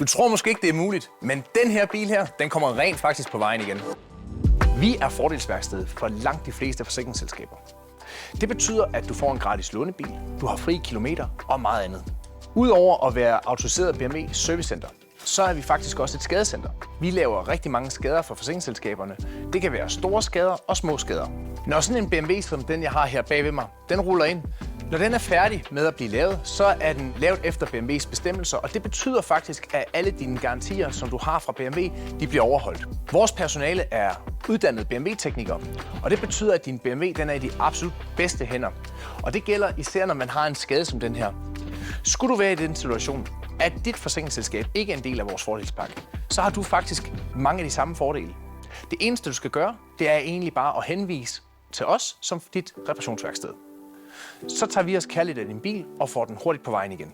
Du tror måske ikke, det er muligt, men den her bil her, den kommer rent faktisk på vejen igen. Vi er fordelsværksted for langt de fleste forsikringsselskaber. Det betyder, at du får en gratis lånebil, du har fri kilometer og meget andet. Udover at være autoriseret BMW Servicecenter, så er vi faktisk også et skadecenter. Vi laver rigtig mange skader for forsikringsselskaberne. Det kan være store skader og små skader. Når sådan en BMW, som den jeg har her bag ved mig, den ruller ind, når den er færdig med at blive lavet, så er den lavet efter BMW's bestemmelser, og det betyder faktisk, at alle dine garantier, som du har fra BMW, de bliver overholdt. Vores personale er uddannede BMW-teknikere, og det betyder, at din BMW den er i de absolut bedste hænder. Og det gælder især, når man har en skade som den her. Skulle du være i den situation, at dit forsikringsselskab ikke er en del af vores fordelspakke, så har du faktisk mange af de samme fordele. Det eneste, du skal gøre, det er egentlig bare at henvise til os som dit reparationsværksted. Så tager vi os kærligt af din bil og får den hurtigt på vejen igen.